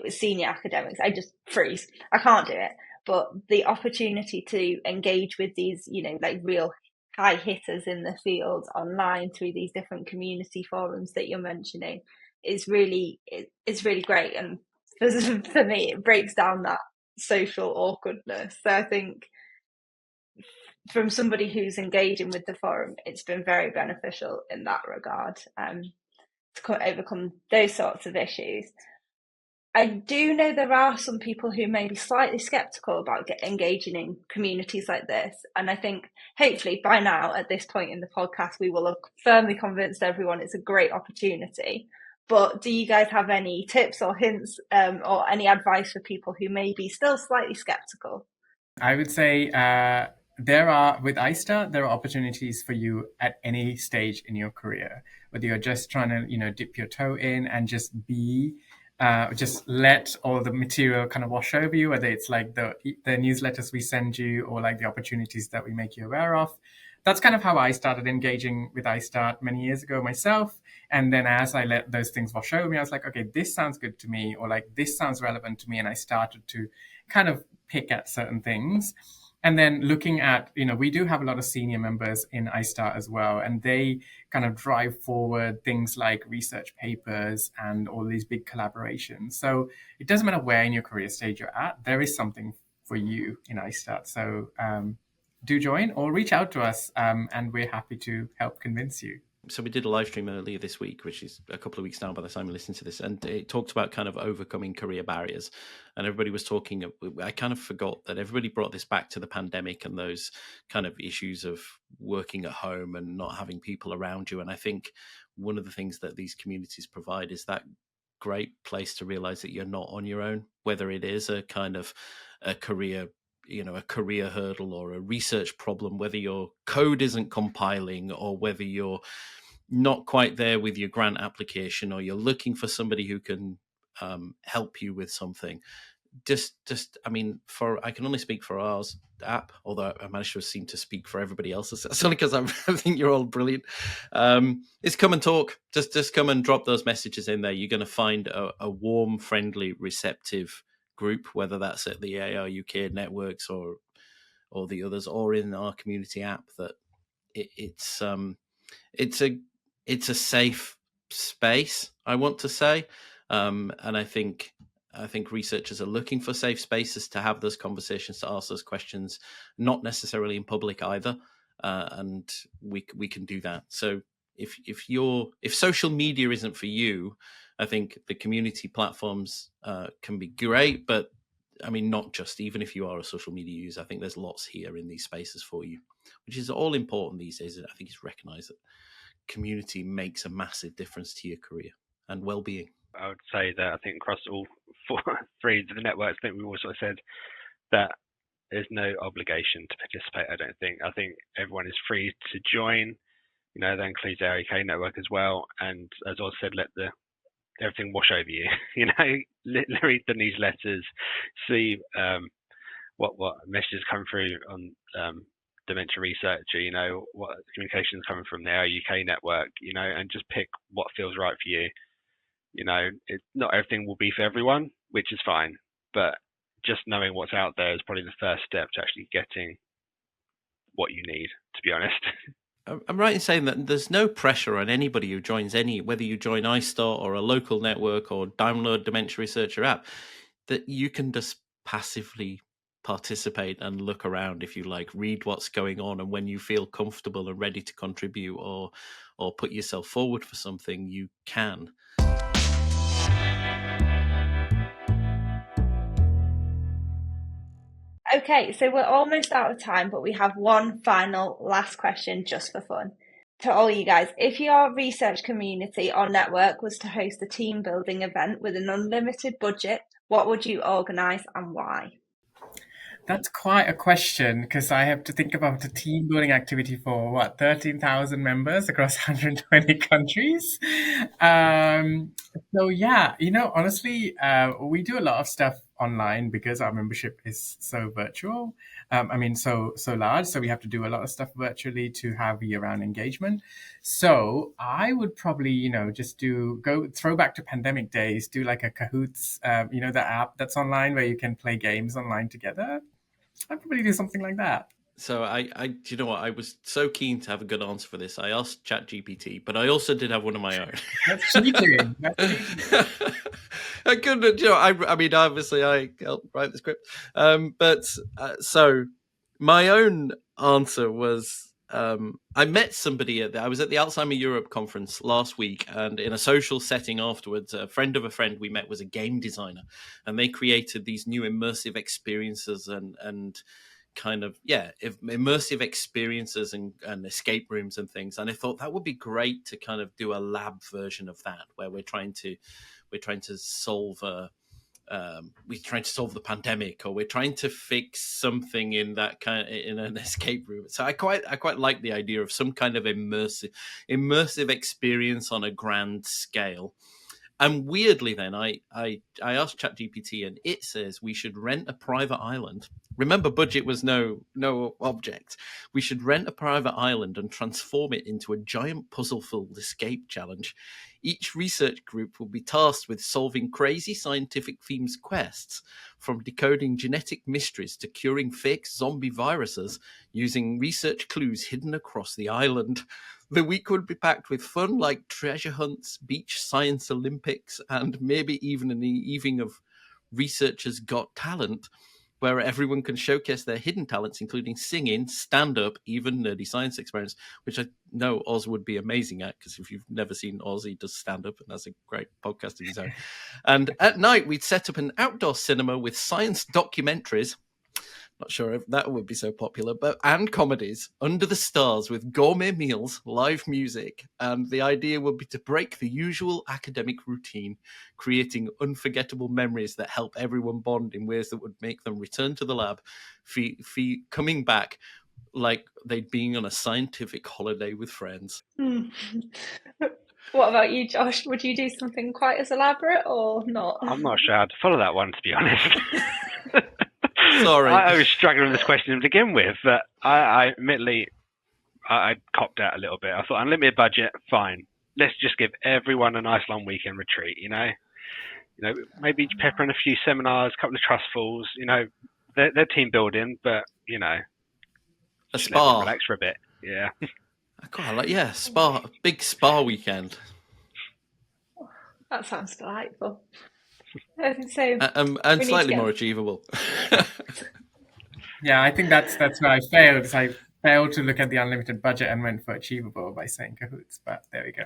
S2: senior academics. I just freeze. I can't do it. But the opportunity to engage with these, like real high hitters in the field online through these different community forums that you're mentioning is really great. And for me, it breaks down that social awkwardness. So I think from somebody who's engaging with the forum, it's been very beneficial in that regard to overcome those sorts of issues. I do know there are some people who may be slightly skeptical about engaging in communities like this. And I think hopefully by now, at this point in the podcast, we will have firmly convinced everyone it's a great opportunity. But do you guys have any tips or hints or any advice for people who may be still slightly skeptical?
S4: I would say with ISTAART, there are opportunities for you at any stage in your career, whether you're just trying to, dip your toe in and just just let all the material kind of wash over you, whether it's like the newsletters we send you or like the opportunities that we make you aware of. That's kind of how I started engaging with ISTAART many years ago myself. And then as I let those things wash over me, I was like, okay, this sounds good to me, or like this sounds relevant to me. And I started to kind of pick at certain things. And then looking at, we do have a lot of senior members in ISTAART as well, and they kind of drive forward things like research papers and all these big collaborations. So it doesn't matter where in your career stage you're at, there is something for you in ISTAART. So do join or reach out to us, and we're happy to help convince you.
S5: So we did a live stream earlier this week, which is a couple of weeks now by the time we listen to this, and it talked about kind of overcoming career barriers. And everybody was talking, I kind of forgot that everybody brought this back to the pandemic and those kind of issues of working at home and not having people around you. And I think one of the things that these communities provide is that great place to realize that you're not on your own, whether it is a kind of a career hurdle or a research problem, whether your code isn't compiling or whether you're not quite there with your grant application or you're looking for somebody who can help you with something. I can only speak for Oz app, although I managed to seem to speak for everybody else's. That's only because I think you're all brilliant. It's come and talk. Just come and drop those messages in there. You're going to find a warm, friendly, receptive group, whether that's at the ARUK networks or the others, or in our community app. That it's a safe space, I want to say, and I think researchers are looking for safe spaces to have those conversations, to ask those questions, not necessarily in public either, and we can do that. So if social media isn't for you, I think the community platforms can be great, but I mean, not just, even if you are a social media user, I think there's lots here in these spaces for you, which is all important these days. I think it's recognized that community makes a massive difference to your career and well-being.
S3: I would say that I think across all three of the networks, I think we also said that there's no obligation to participate. I think everyone is free to join. That includes the ARUK network as well. And as I said, let the everything wash over you. Read the newsletters, see what messages come through on Dementia Researcher, what communications coming from the ARUK Network, and just pick what feels right for you. Not everything will be for everyone, which is fine, but just knowing what's out there is probably the first step to actually getting what you need, to be honest.
S5: I'm right in saying that there's no pressure on anybody who joins whether you join ISTAART or a local network or download Dementia Researcher app, that you can just passively participate and look around if you like, read what's going on, and when you feel comfortable and ready to contribute or put yourself forward for something, you can.
S2: Okay, so we're almost out of time, but we have one final last question just for fun. To all you guys, if your research community or network was to host a team building event with an unlimited budget, what would you organise and why?
S4: That's quite a question, because I have to think about a team building activity for 13,000 members across 120 countries. So yeah, honestly, we do a lot of stuff online because our membership is so virtual. So large. So we have to do a lot of stuff virtually to have year-round engagement. So I would probably, just throw back to pandemic days, do like a Kahoots, the app that's online where you can play games online together. I'd probably do something like that.
S5: So you know what? I was so keen to have a good answer for this. I asked ChatGPT, but I also did have one of my own.
S4: That's cheating.
S5: I couldn't, obviously I helped write the script. So my own answer was, I met somebody I was at the Alzheimer Europe conference last week, and in a social setting afterwards, a friend of a friend we met was a game designer, and they created these new immersive experiences and kind of, immersive experiences and escape rooms and things. And I thought that would be great to kind of do a lab version of that, where we're trying to solve the pandemic, or we're trying to fix something in that in an escape room. So I quite like the idea of some kind of immersive experience on a grand scale. And weirdly, then I asked ChatGPT, and it says we should rent a private island. Remember, budget was no object. We should rent a private island and transform it into a giant puzzle-filled escape challenge. Each research group will be tasked with solving crazy scientific themes quests, from decoding genetic mysteries to curing fake zombie viruses using research clues hidden across the island. The week would be packed with fun like treasure hunts, beach science Olympics, and maybe even an evening of Researchers Got Talent, where everyone can showcase their hidden talents, including singing, stand-up, even nerdy science experiments, which I know Oz would be amazing at, because if you've never seen Oz, he does stand-up, and that's a great podcast of his own. And at night, we'd set up an outdoor cinema with science documentaries, not sure if that would be so popular, and comedies under the stars with gourmet meals, live music. And the idea would be to break the usual academic routine, creating unforgettable memories that help everyone bond in ways that would make them return to the lab, coming back like they'd been on a scientific holiday with friends.
S2: What about you, Josh? Would you do something quite as elaborate or not?
S3: I'm not sure how to follow that one, to be honest.
S5: Sorry.
S3: I was struggling with this question to begin with, but I admittedly, I copped out a little bit. I thought, unlimited budget, fine. Let's just give everyone a nice long weekend retreat, maybe pepper in a few seminars, a couple of trust falls, they're team building, but,
S5: a spa.
S3: Relax for a bit, yeah.
S5: I quite like, spa, big spa weekend.
S2: That sounds delightful. So,
S5: and slightly more achievable.
S4: Yeah, I think that's where I failed. I failed to look at the unlimited budget and went for achievable by saying Kahoots, but there we go.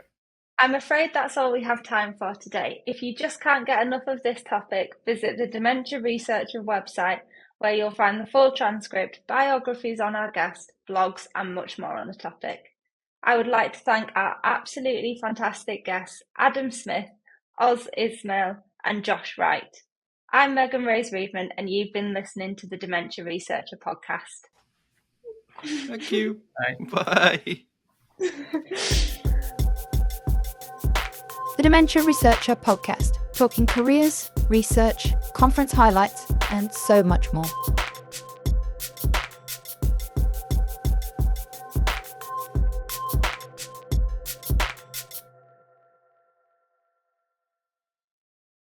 S2: I'm afraid that's all we have time for today. If you just can't get enough of this topic, visit the Dementia Researcher website, where you'll find the full transcript, biographies on our guests, blogs, and much more on the topic. I would like to thank our absolutely fantastic guests, Adam Smith, Oz Ismail, and Josh Wright. I'm Megan Rose Readman, and you've been listening to the Dementia Researcher Podcast.
S5: Thank you.
S4: Bye.
S5: Bye.
S1: the Dementia Researcher Podcast, talking careers, research, conference highlights, and so much more.